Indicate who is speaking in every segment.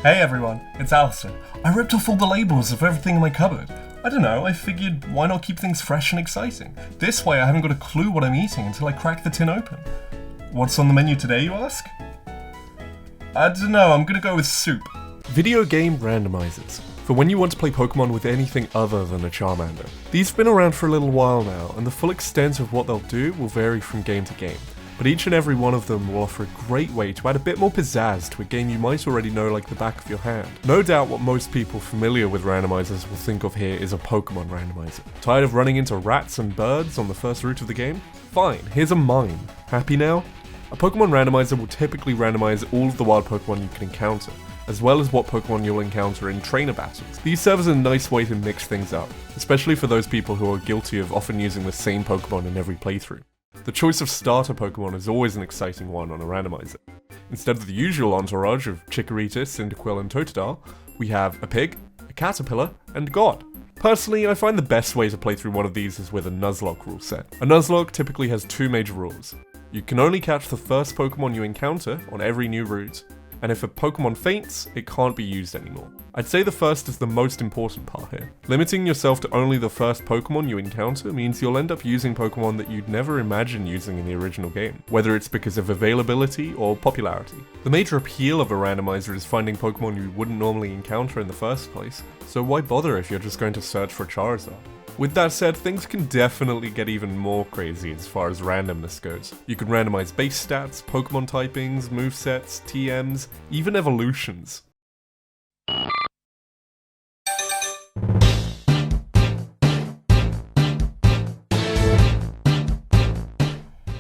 Speaker 1: Hey everyone, it's Alistair. I ripped off all the labels of everything in my cupboard. I don't know, I figured why not keep things fresh and exciting? This way I haven't got a clue what I'm eating until I crack the tin open. What's on the menu today, you ask? I don't know, I'm gonna go with soup.
Speaker 2: Video game randomizers. For when you want to play Pokemon with anything other than a Charmander. These have been around for a little while now, and the full extent of what they'll do will vary from game to game. But each and every one of them will offer a great way to add a bit more pizzazz to a game you might already know like the back of your hand. No doubt what most people familiar with randomizers will think of here is a Pokemon randomizer. Tired of running into rats and birds on the first route of the game? Fine, here's a mime. Happy now? A Pokemon randomizer will typically randomize all of the wild Pokemon you can encounter, as well as what Pokemon you'll encounter in trainer battles. These serve as a nice way to mix things up, especially for those people who are guilty of often using the same Pokemon in every playthrough. The choice of starter Pokemon is always an exciting one on a randomizer. Instead of the usual entourage of Chikorita, Cyndaquil and Totodile, we have a pig, a caterpillar, and God. Personally, I find the best way to play through one of these is with a Nuzlocke rule set. A Nuzlocke typically has two major rules. You can only catch the first Pokemon you encounter on every new route, and if a Pokemon faints, it can't be used anymore. I'd say the first is the most important part here. Limiting yourself to only the first Pokemon you encounter means you'll end up using Pokemon that you'd never imagine using in the original game, whether it's because of availability or popularity. The major appeal of a randomizer is finding Pokemon you wouldn't normally encounter in the first place, so why bother if you're just going to search for Charizard? With that said, things can definitely get even more crazy as far as randomness goes. You can randomize base stats, Pokemon typings, movesets, TMs, even evolutions.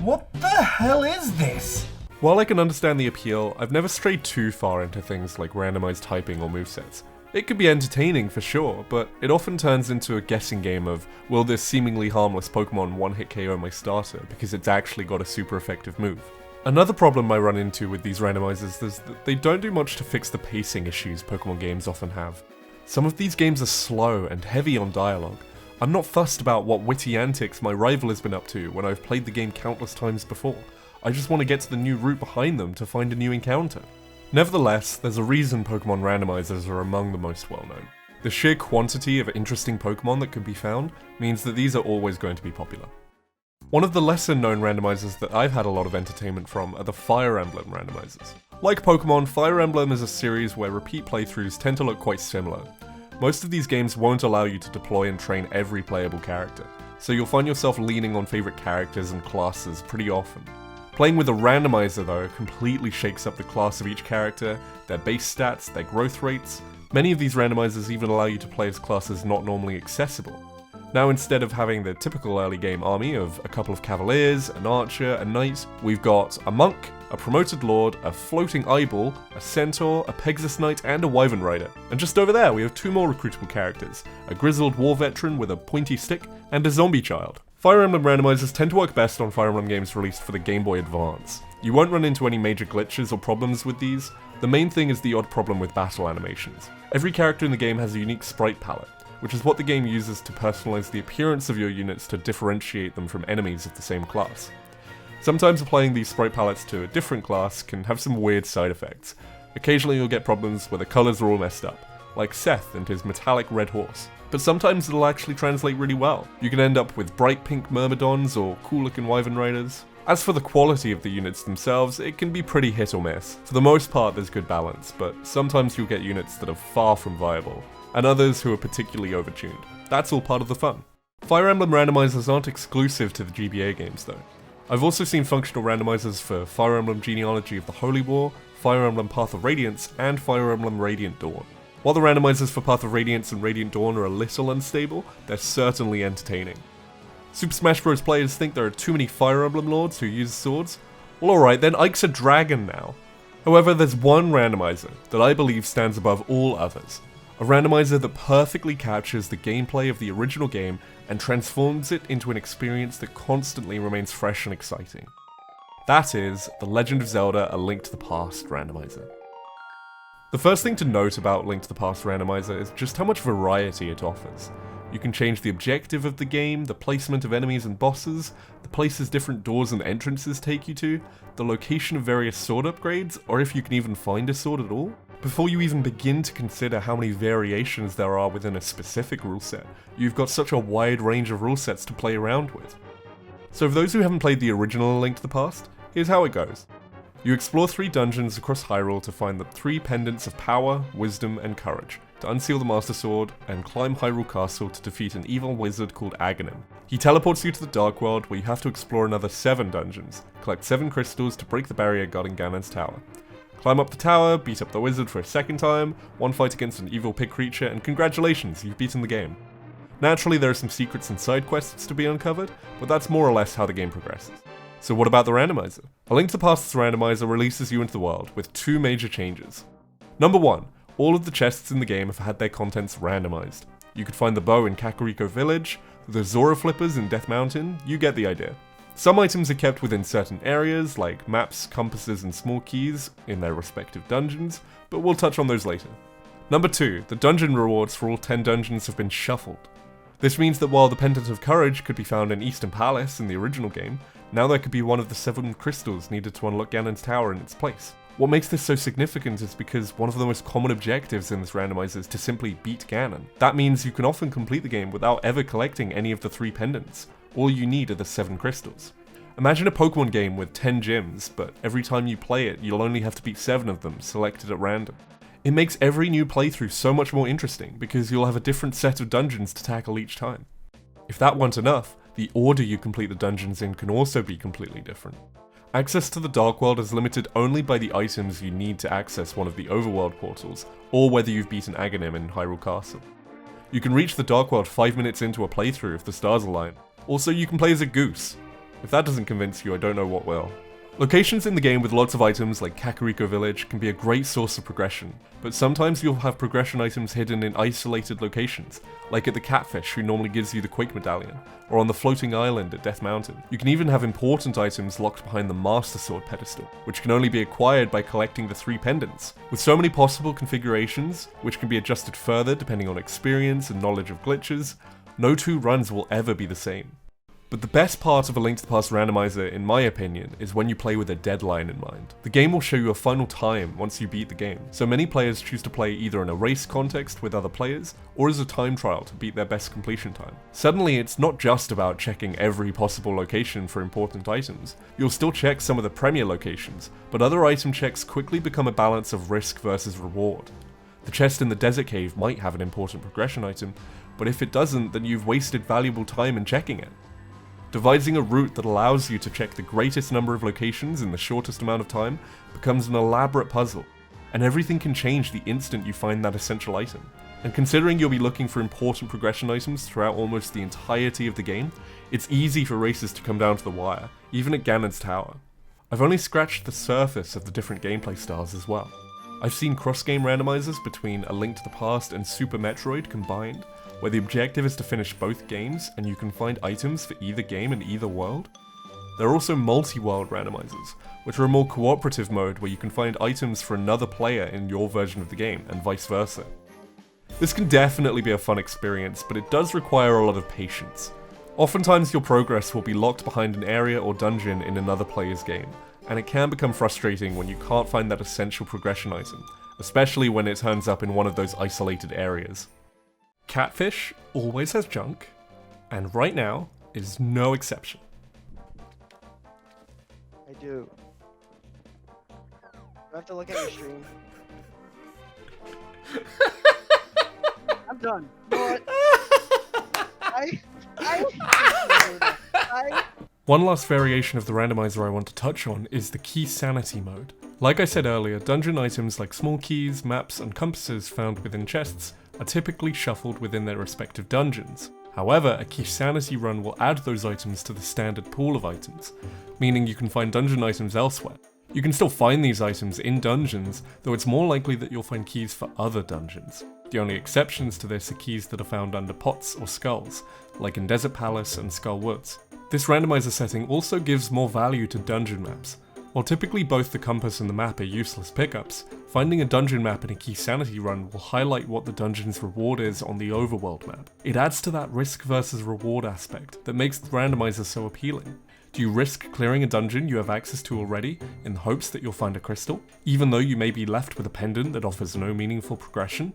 Speaker 1: What the hell is this?
Speaker 2: While I can understand the appeal, I've never strayed too far into things like randomized typing or movesets. It can be entertaining for sure, but it often turns into a guessing game of, will this seemingly harmless Pokemon one-hit KO my starter because it's actually got a super effective move. Another problem I run into with these randomizers is that they don't do much to fix the pacing issues Pokemon games often have. Some of these games are slow and heavy on dialogue. I'm not fussed about what witty antics my rival has been up to when I've played the game countless times before. I just want to get to the new route behind them to find a new encounter. Nevertheless, there's a reason Pokemon randomizers are among the most well-known. The sheer quantity of interesting Pokemon that can be found means that these are always going to be popular. One of the lesser-known randomizers that I've had a lot of entertainment from are the Fire Emblem randomizers. Like Pokemon, Fire Emblem is a series where repeat playthroughs tend to look quite similar. Most of these games won't allow you to deploy and train every playable character, so you'll find yourself leaning on favourite characters and classes pretty often. Playing with a randomizer though completely shakes up the class of each character, their base stats, their growth rates. Many of these randomizers even allow you to play as classes not normally accessible. Now instead of having the typical early game army of a couple of cavaliers, an archer, a knight, we've got a monk, a promoted lord, a floating eyeball, a centaur, a Pegasus knight, and a wyvern rider. And just over there we have two more recruitable characters, a grizzled war veteran with a pointy stick, and a zombie child. Fire Emblem randomizers tend to work best on Fire Emblem games released for the Game Boy Advance. You won't run into any major glitches or problems with these. The main thing is the odd problem with battle animations. Every character in the game has a unique sprite palette, which is what the game uses to personalize the appearance of your units to differentiate them from enemies of the same class. Sometimes applying these sprite palettes to a different class can have some weird side effects. Occasionally you'll get problems where the colours are all messed up, like Seth and his metallic red horse. But sometimes it'll actually translate really well. You can end up with bright pink Myrmidons or cool looking Wyvern Riders. As for the quality of the units themselves, it can be pretty hit or miss. For the most part there's good balance, but sometimes you'll get units that are far from viable, and others who are particularly overtuned. That's all part of the fun. Fire Emblem randomizers aren't exclusive to the GBA games though. I've also seen functional randomizers for Fire Emblem Genealogy of the Holy War, Fire Emblem Path of Radiance, and Fire Emblem Radiant Dawn. While the randomizers for Path of Radiance and Radiant Dawn are a little unstable, they're certainly entertaining. Super Smash Bros. Players think there are too many Fire Emblem lords who use swords? Well alright, then Ike's a dragon now. However, there's one randomizer that I believe stands above all others. A randomizer that perfectly captures the gameplay of the original game and transforms it into an experience that constantly remains fresh and exciting. That is the Legend of Zelda: A Link to the Past randomizer. The first thing to note about Link to the Past randomizer is just how much variety it offers. You can change the objective of the game, the placement of enemies and bosses, the places different doors and entrances take you to, the location of various sword upgrades, or if you can even find a sword at all. Before you even begin to consider how many variations there are within a specific rule set, you've got such a wide range of rule sets to play around with. So for those who haven't played the original A Link to the Past, here's how it goes. You explore 3 dungeons across Hyrule to find the 3 pendants of power, wisdom, and courage, to unseal the Master Sword, and climb Hyrule Castle to defeat an evil wizard called Aghanim. He teleports you to the Dark World, where you have to explore another 7 dungeons, collect 7 crystals to break the barrier guarding Ganon's tower. Climb up the tower, beat up the wizard for a second time, one fight against an evil pig creature, and congratulations, you've beaten the game. Naturally, there are some secrets and side quests to be uncovered, but that's more or less how the game progresses. So what about the randomizer? A Link to the Past's randomizer releases you into the world with 2 major changes. Number 1, all of the chests in the game have had their contents randomized. You could find the bow in Kakariko Village, the Zora Flippers in Death Mountain, you get the idea. Some items are kept within certain areas, like maps, compasses, and small keys in their respective dungeons, but we'll touch on those later. Number 2, the dungeon rewards for all 10 dungeons have been shuffled. This means that while the Pendant of Courage could be found in Eastern Palace in the original game, now there could be one of the 7 crystals needed to unlock Ganon's tower in its place. What makes this so significant is because one of the most common objectives in this randomizer is to simply beat Ganon. That means you can often complete the game without ever collecting any of the 3 pendants. All you need are the 7 crystals. Imagine a Pokemon game with 10 gyms, but every time you play it, you'll only have to beat 7 of them, selected at random. It makes every new playthrough so much more interesting, because you'll have a different set of dungeons to tackle each time. If that weren't enough, the order you complete the dungeons in can also be completely different. Access to the Dark World is limited only by the items you need to access one of the Overworld portals, or whether you've beaten Aghanim in Hyrule Castle. You can reach the Dark World 5 minutes into a playthrough if the stars align. Also, you can play as a goose. If that doesn't convince you, I don't know what will. Locations in the game with lots of items like Kakariko Village can be a great source of progression, but sometimes you'll have progression items hidden in isolated locations, like at the Catfish who normally gives you the Quake Medallion, or on the floating island at Death Mountain. You can even have important items locked behind the Master Sword pedestal, which can only be acquired by collecting the 3 pendants. With so many possible configurations, which can be adjusted further depending on experience and knowledge of glitches, no 2 runs will ever be the same. But the best part of A Link to the Past randomizer, in my opinion, is when you play with a deadline in mind. The game will show you a final time once you beat the game, so many players choose to play either in a race context with other players, or as a time trial to beat their best completion time. Suddenly, it's not just about checking every possible location for important items. You'll still check some of the premier locations, but other item checks quickly become a balance of risk versus reward. The chest in the desert cave might have an important progression item, but if it doesn't, then you've wasted valuable time in checking it. Devising a route that allows you to check the greatest number of locations in the shortest amount of time becomes an elaborate puzzle, and everything can change the instant you find that essential item. And considering you'll be looking for important progression items throughout almost the entirety of the game, it's easy for races to come down to the wire, even at Ganon's tower. I've only scratched the surface of the different gameplay styles as well. I've seen cross-game randomizers between A Link to the Past and Super Metroid combined, where the objective is to finish both games and you can find items for either game in either world. There are also multi-world randomizers, which are a more cooperative mode where you can find items for another player in your version of the game, and vice versa. This can definitely be a fun experience, but it does require a lot of patience. Oftentimes your progress will be locked behind an area or dungeon in another player's game, and it can become frustrating when you can't find that essential progression item, especially when it turns up in one of those isolated areas. Catfish always has junk, and right now is no exception.
Speaker 3: I do. I have to look at your stream. I'm done. You know what?
Speaker 2: One last variation of the randomizer I want to touch on is the key sanity mode. Like I said earlier, dungeon items like small keys, maps, and compasses found within chests are typically shuffled within their respective dungeons. However, a key sanity run will add those items to the standard pool of items, meaning you can find dungeon items elsewhere. You can still find these items in dungeons, though it's more likely that you'll find keys for other dungeons. The only exceptions to this are keys that are found under pots or skulls, like in Desert Palace and Skull Woods. This randomizer setting also gives more value to dungeon maps. While typically both the compass and the map are useless pickups, finding a dungeon map in a key sanity run will highlight what the dungeon's reward is on the overworld map. It adds to that risk versus reward aspect that makes the randomizer so appealing. Do you risk clearing a dungeon you have access to already in the hopes that you'll find a crystal, even though you may be left with a pendant that offers no meaningful progression?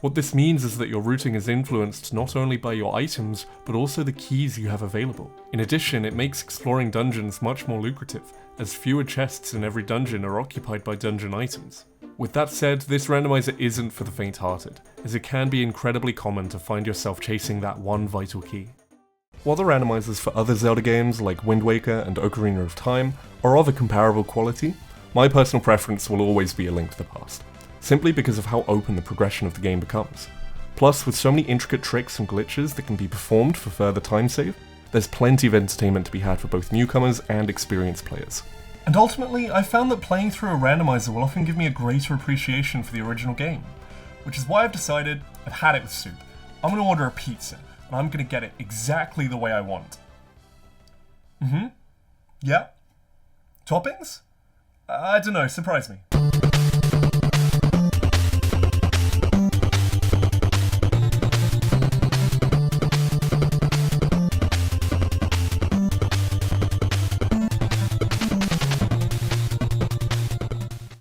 Speaker 2: What this means is that your routing is influenced not only by your items, but also the keys you have available. In addition, it makes exploring dungeons much more lucrative, as fewer chests in every dungeon are occupied by dungeon items. With that said, this randomizer isn't for the faint-hearted, as it can be incredibly common to find yourself chasing that one vital key. While the randomizers for other Zelda games like Wind Waker and Ocarina of Time are of a comparable quality, my personal preference will always be A Link to the Past, simply because of how open the progression of the game becomes. Plus, with so many intricate tricks and glitches that can be performed for further time save, there's plenty of entertainment to be had for both newcomers and experienced players.
Speaker 1: And ultimately, I found that playing through a randomizer will often give me a greater appreciation for the original game, which is why I've decided I've had it with soup. I'm going to order a pizza, and I'm going to get it exactly the way I want. Yeah? Toppings? I don't know, surprise me.